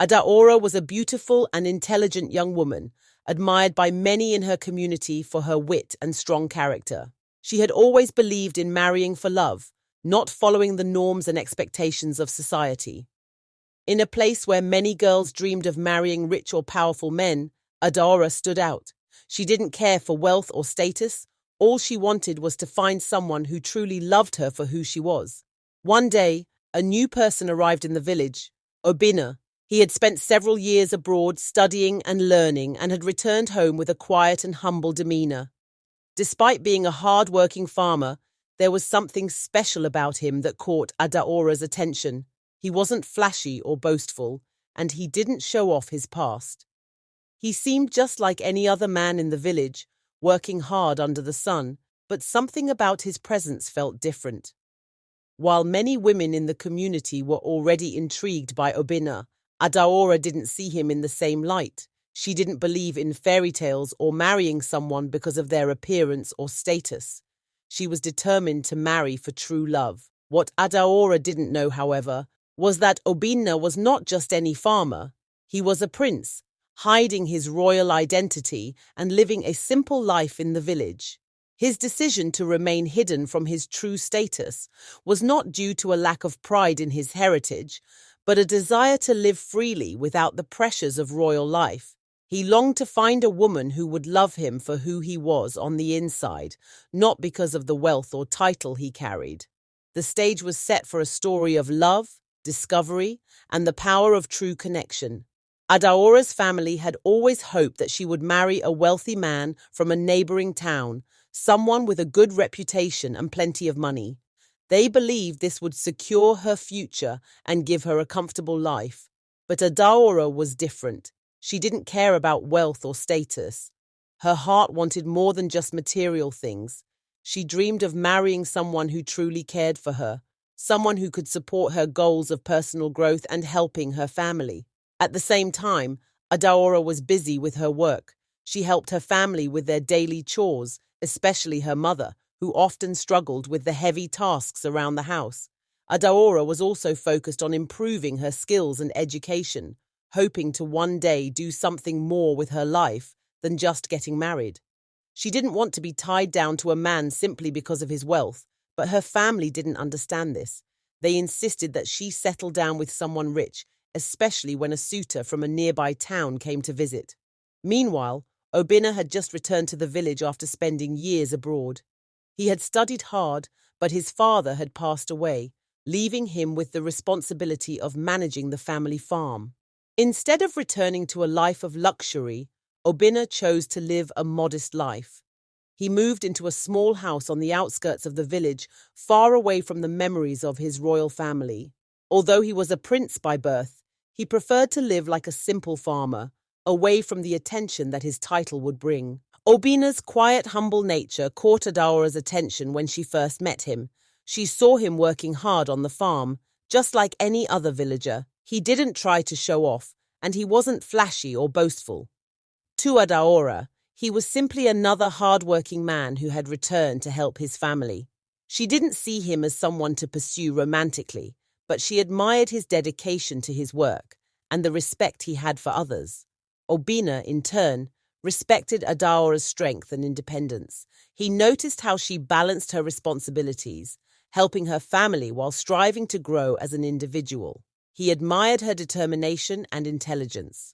Adaora was a beautiful and intelligent young woman, admired by many in her community for her wit and strong character. She had always believed in marrying for love, not following the norms and expectations of society. In a place where many girls dreamed of marrying rich or powerful men, Adaora stood out. She didn't care for wealth or status. All she wanted was to find someone who truly loved her for who she was. One day, a new person arrived in the village, Obinna. He had spent several years abroad studying and learning and had returned home with a quiet and humble demeanor. Despite being a hard-working farmer, there was something special about him that caught Adaora's attention. He wasn't flashy or boastful, and he didn't show off his past. He seemed just like any other man in the village, working hard under the sun, but something about his presence felt different. While many women in the community were already intrigued by Obinna, Adaora didn't see him in the same light. She didn't believe in fairy tales or marrying someone because of their appearance or status. She was determined to marry for true love. What Adaora didn't know, however, was that Obinna was not just any farmer. He was a prince, hiding his royal identity and living a simple life in the village. His decision to remain hidden from his true status was not due to a lack of pride in his heritage, but a desire to live freely without the pressures of royal life. He longed to find a woman who would love him for who he was on the inside, not because of the wealth or title he carried. The stage was set for a story of love, discovery, and the power of true connection. Adaora's family had always hoped that she would marry a wealthy man from a neighboring town, someone with a good reputation and plenty of money. They believed this would secure her future and give her a comfortable life. But Adaora was different. She didn't care about wealth or status. Her heart wanted more than just material things. She dreamed of marrying someone who truly cared for her, someone who could support her goals of personal growth and helping her family. At the same time, Adaora was busy with her work. She helped her family with their daily chores, especially her mother, who often struggled with the heavy tasks around the house. Adaora was also focused on improving her skills and education, hoping to one day do something more with her life than just getting married. She didn't want to be tied down to a man simply because of his wealth, but her family didn't understand this. They insisted that she settle down with someone rich, especially when a suitor from a nearby town came to visit. Meanwhile, Obinna had just returned to the village after spending years abroad. He had studied hard, but his father had passed away, leaving him with the responsibility of managing the family farm. Instead of returning to a life of luxury, Obinna chose to live a modest life. He moved into a small house on the outskirts of the village, far away from the memories of his royal family. Although he was a prince by birth, he preferred to live like a simple farmer, away from the attention that his title would bring. Obinna's quiet, humble nature caught Adaora's attention when she first met him. She saw him working hard on the farm, just like any other villager. He didn't try to show off, and he wasn't flashy or boastful. To Adaora, he was simply another hard-working man who had returned to help his family. She didn't see him as someone to pursue romantically, but she admired his dedication to his work and the respect he had for others. Obinna, in turn, respected Adaora's strength and independence. He noticed how she balanced her responsibilities, helping her family while striving to grow as an individual. He admired her determination and intelligence.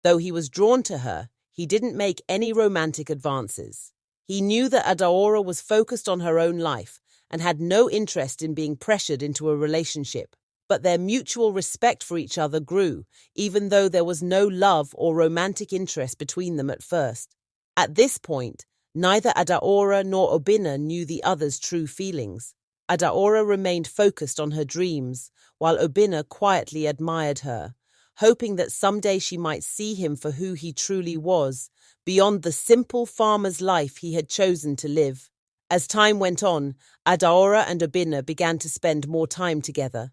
Though he was drawn to her, he didn't make any romantic advances. He knew that Adaora was focused on her own life and had no interest in being pressured into a relationship. But their mutual respect for each other grew, even though there was no love or romantic interest between them at first. At this point, neither Adaora nor Obinna knew the other's true feelings. Adaora remained focused on her dreams, while Obinna quietly admired her, hoping that someday she might see him for who he truly was, beyond the simple farmer's life he had chosen to live. As time went on, Adaora and Obinna began to spend more time together.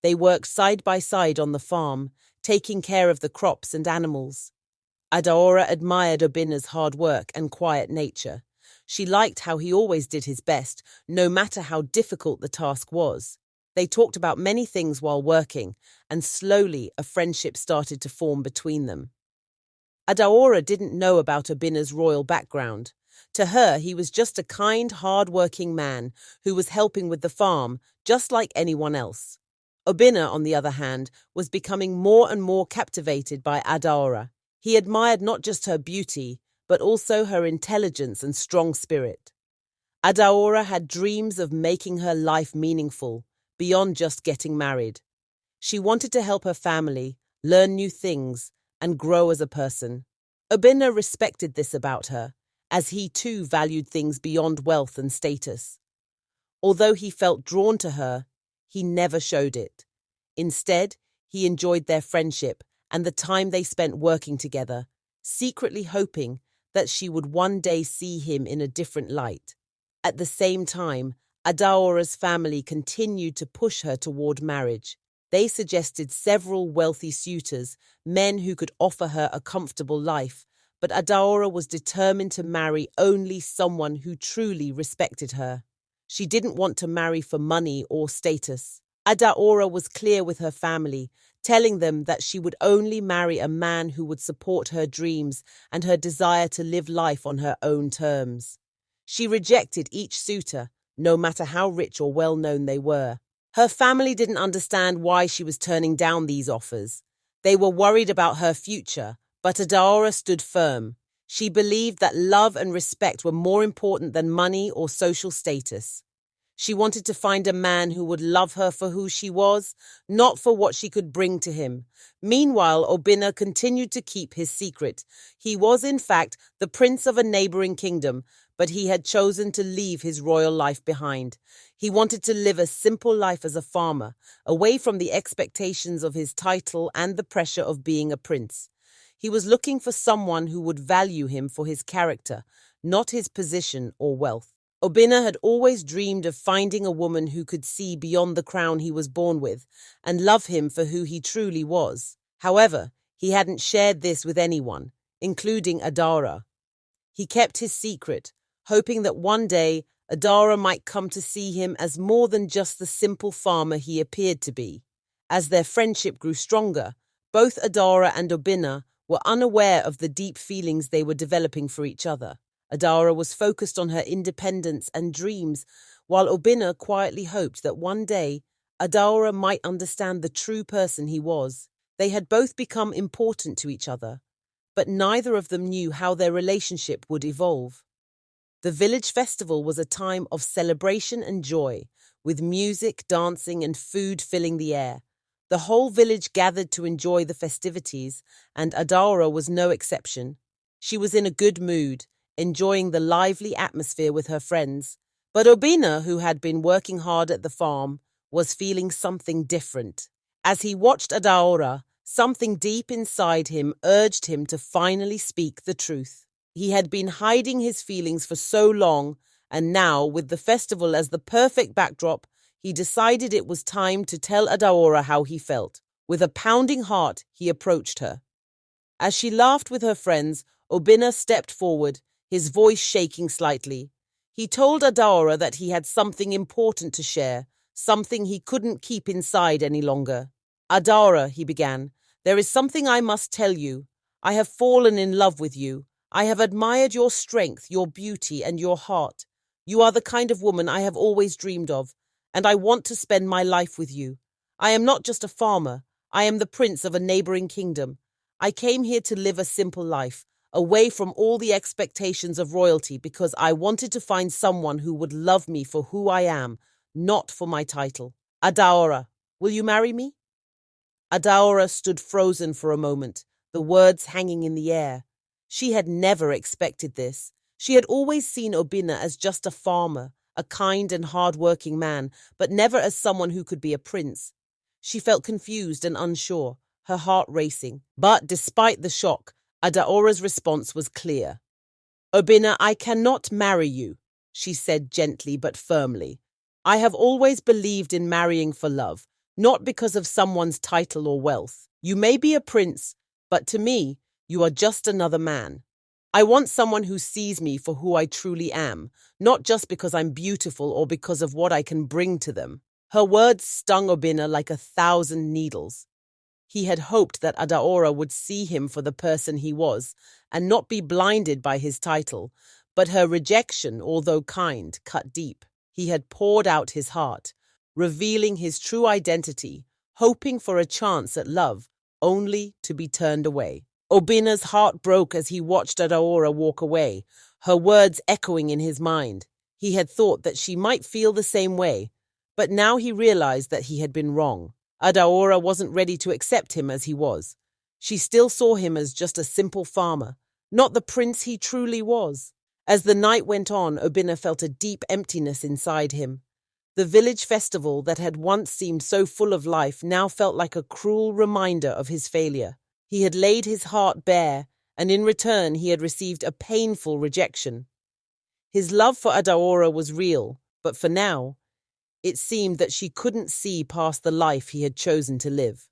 They worked side by side on the farm, taking care of the crops and animals. Adaora admired Obinna's hard work and quiet nature. She liked how he always did his best, no matter how difficult the task was. They talked about many things while working, and slowly a friendship started to form between them. Adaora didn't know about Obina's royal background. To her, he was just a kind, hard-working man who was helping with the farm, just like anyone else. Obina, on the other hand, was becoming more and more captivated by Adaora. He admired not just her beauty, but also her intelligence and strong spirit. Adaora had dreams of making her life meaningful, beyond just getting married. She wanted to help her family, learn new things, and grow as a person. Obina respected this about her, as he too valued things beyond wealth and status. Although he felt drawn to her, he never showed it. Instead, he enjoyed their friendship and the time they spent working together, secretly hoping that she would one day see him in a different light. At the same time, Adaora's family continued to push her toward marriage. They suggested several wealthy suitors, men who could offer her a comfortable life, but Adaora was determined to marry only someone who truly respected her. She didn't want to marry for money or status. Adaora was clear with her family, telling them that she would only marry a man who would support her dreams and her desire to live life on her own terms. She rejected each suitor, no matter how rich or well-known they were. Her family didn't understand why she was turning down these offers. They were worried about her future, but Adaora stood firm. She believed that love and respect were more important than money or social status. She wanted to find a man who would love her for who she was, not for what she could bring to him. Meanwhile, Obina continued to keep his secret. He was, in fact, the prince of a neighboring kingdom, but he had chosen to leave his royal life behind. He wanted to live a simple life as a farmer, away from the expectations of his title and the pressure of being a prince. He was looking for someone who would value him for his character, not his position or wealth. Obina had always dreamed of finding a woman who could see beyond the crown he was born with and love him for who he truly was. However, he hadn't shared this with anyone, including Adaora. He kept his secret, hoping that one day Adaora might come to see him as more than just the simple farmer he appeared to be. As their friendship grew stronger, both Adaora and Obina were unaware of the deep feelings they were developing for each other. Adaora was focused on her independence and dreams, while Obina quietly hoped that one day Adaora might understand the true person he was. They had both become important to each other, but neither of them knew how their relationship would evolve. The village festival was a time of celebration and joy, with music, dancing, and food filling the air. The whole village gathered to enjoy the festivities, and Adaora was no exception. She was in a good mood, enjoying the lively atmosphere with her friends. But Obina, who had been working hard at the farm, was feeling something different. As he watched Adaora, something deep inside him urged him to finally speak the truth. He had been hiding his feelings for so long, and now, with the festival as the perfect backdrop, he decided it was time to tell Adaora how he felt. With a pounding heart, he approached her. As she laughed with her friends, Obina stepped forward, his voice shaking slightly. He told Adaora that he had something important to share, something he couldn't keep inside any longer. "Adaora," he began, "there is something I must tell you. I have fallen in love with you. I have admired your strength, your beauty, and your heart. You are the kind of woman I have always dreamed of, and I want to spend my life with you. I am not just a farmer. I am the prince of a neighboring kingdom. I came here to live a simple life, away from all the expectations of royalty, because I wanted to find someone who would love me for who I am, not for my title. Adaora, will you marry me?" Adaora stood frozen for a moment, the words hanging in the air. She had never expected this. She had always seen Obina as just a farmer, a kind and hard-working man, but never as someone who could be a prince. She felt confused and unsure, her heart racing. But despite the shock, Adaora's response was clear. "Obina, I cannot marry you," she said gently but firmly. "I have always believed in marrying for love, not because of someone's title or wealth. You may be a prince, but to me, you are just another man. I want someone who sees me for who I truly am, not just because I'm beautiful or because of what I can bring to them." Her words stung Obinna like 1,000 needles. He had hoped that Adaora would see him for the person he was and not be blinded by his title, but her rejection, although kind, cut deep. He had poured out his heart, revealing his true identity, hoping for a chance at love, only to be turned away. Obinna's heart broke as he watched Adaora walk away, her words echoing in his mind. He had thought that she might feel the same way, but now he realized that he had been wrong. Adaora wasn't ready to accept him as he was. She still saw him as just a simple farmer, not the prince he truly was. As the night went on, Obinna felt a deep emptiness inside him. The village festival that had once seemed so full of life now felt like a cruel reminder of his failure. He had laid his heart bare, and in return he had received a painful rejection. His love for Adaora was real, but for now, it seemed that she couldn't see past the life he had chosen to live.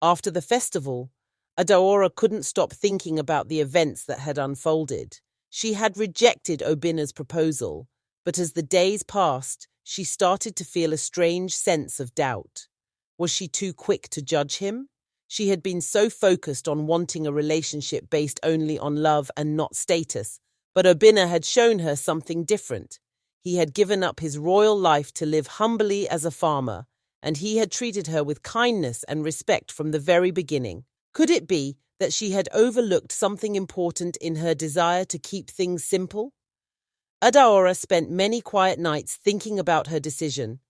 After the festival, Adaora couldn't stop thinking about the events that had unfolded. She had rejected Obinna's proposal, but as the days passed, she started to feel a strange sense of doubt. Was she too quick to judge him? She had been so focused on wanting a relationship based only on love and not status, but Obinna had shown her something different. He had given up his royal life to live humbly as a farmer, and he had treated her with kindness and respect from the very beginning. Could it be that she had overlooked something important in her desire to keep things simple? Adaora spent many quiet nights thinking about her decision.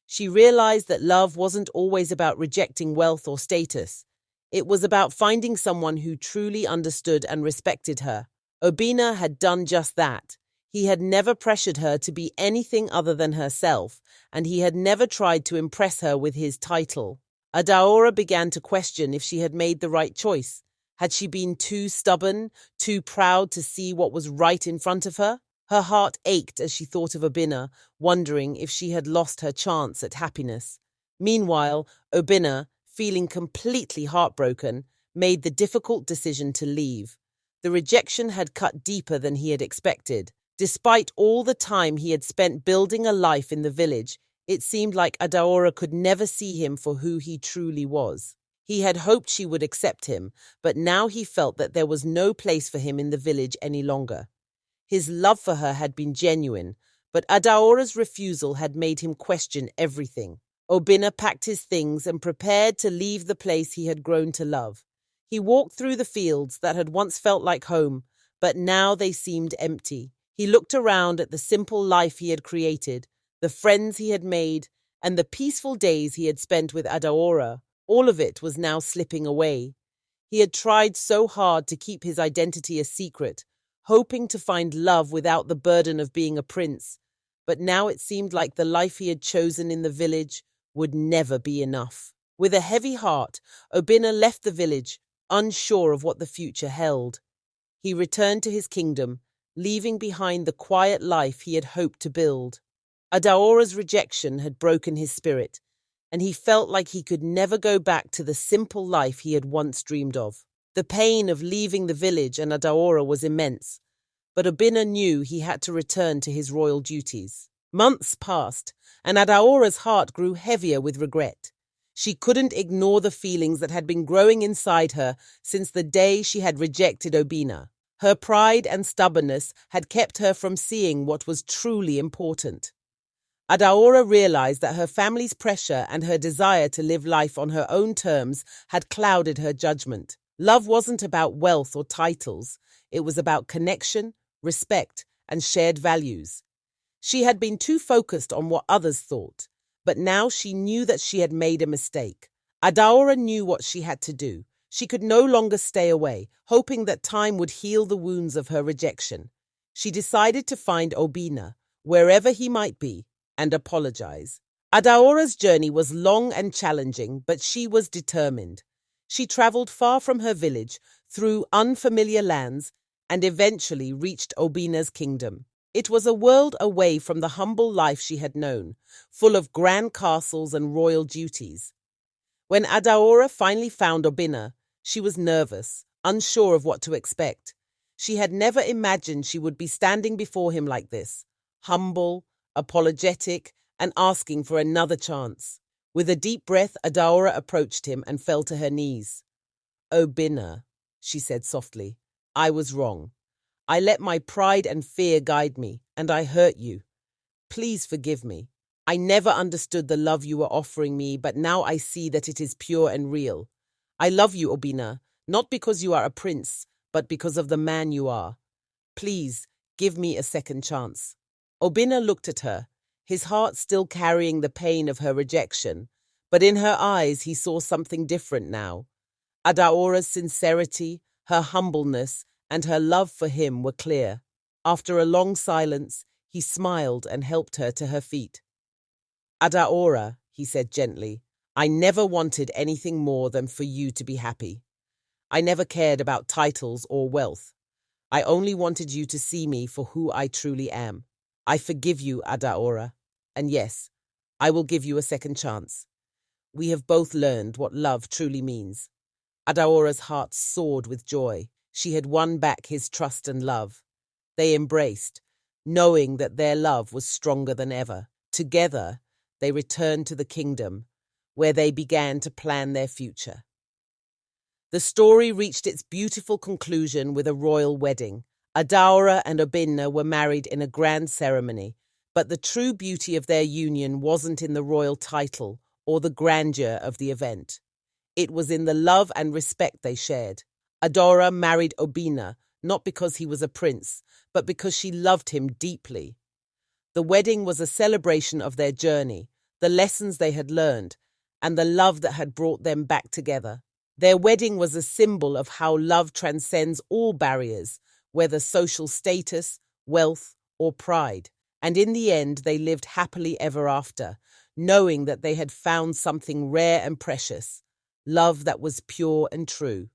She realized that love wasn't always about rejecting wealth or status. It was about finding someone who truly understood and respected her. Obinna had done just that. He had never pressured her to be anything other than herself, and he had never tried to impress her with his title. Adaora began to question if she had made the right choice. Had she been too stubborn, too proud to see what was right in front of her? Her heart ached as she thought of Obinna, wondering if she had lost her chance at happiness. Meanwhile, Obinna, feeling completely heartbroken, made the difficult decision to leave. The rejection had cut deeper than he had expected. Despite all the time he had spent building a life in the village, it seemed like Adaora could never see him for who he truly was. He had hoped she would accept him, but now he felt that there was no place for him in the village any longer. His love for her had been genuine, but Adaora's refusal had made him question everything. Obinna packed his things and prepared to leave the place he had grown to love. He walked through the fields that had once felt like home, but now they seemed empty. He looked around at the simple life he had created, the friends he had made, and the peaceful days he had spent with Adaora. All of it was now slipping away. He had tried so hard to keep his identity a secret, hoping to find love without the burden of being a prince. But now it seemed like the life he had chosen in the village would never be enough. With a heavy heart, Obinna left the village, unsure of what the future held. He returned to his kingdom, leaving behind the quiet life he had hoped to build. Adaora's rejection had broken his spirit, and he felt like he could never go back to the simple life he had once dreamed of. The pain of leaving the village and Adaora was immense, but Obinna knew he had to return to his royal duties. Months passed, and Adaora's heart grew heavier with regret. She couldn't ignore the feelings that had been growing inside her since the day she had rejected Obinna. Her pride and stubbornness had kept her from seeing what was truly important. Adaora realized that her family's pressure and her desire to live life on her own terms had clouded her judgment. Love wasn't about wealth or titles. It was about connection, respect, and shared values. She had been too focused on what others thought, but now she knew that she had made a mistake. Adaora knew what she had to do. She could no longer stay away, hoping that time would heal the wounds of her rejection. She decided to find Obinna, wherever he might be, and apologize. Adaora's journey was long and challenging, but she was determined. She traveled far from her village, through unfamiliar lands, and eventually reached Obinna's kingdom. It was a world away from the humble life she had known, full of grand castles and royal duties. When Adaora finally found Obinna, she was nervous, unsure of what to expect. She had never imagined she would be standing before him like this, humble, apologetic, and asking for another chance. With a deep breath, Adaora approached him and fell to her knees. Obinna, she said softly, I was wrong. I let my pride and fear guide me, and I hurt you. Please forgive me. I never understood the love you were offering me, but now I see that it is pure and real. I love you, Obinna, not because you are a prince, but because of the man you are. Please, give me a second chance. Obinna looked at her, his heart still carrying the pain of her rejection, but in her eyes he saw something different now. Adaora's sincerity, her humbleness, and her love for him were clear. After a long silence, he smiled and helped her to her feet. Adaora, he said gently, I never wanted anything more than for you to be happy. I never cared about titles or wealth. I only wanted you to see me for who I truly am. I forgive you, Adaora. And yes, I will give you a second chance. We have both learned what love truly means. Adaora's heart soared with joy. She had won back his trust and love. They embraced, knowing that their love was stronger than ever. Together, they returned to the kingdom, where they began to plan their future. The story reached its beautiful conclusion with a royal wedding. Adaora and Obinna were married in a grand ceremony, but the true beauty of their union wasn't in the royal title or the grandeur of the event. It was in the love and respect they shared. Adaora married Obinna, not because he was a prince, but because she loved him deeply. The wedding was a celebration of their journey, the lessons they had learned, and the love that had brought them back together. Their wedding was a symbol of how love transcends all barriers, whether social status, wealth, or pride. And in the end, they lived happily ever after, knowing that they had found something rare and precious, love that was pure and true.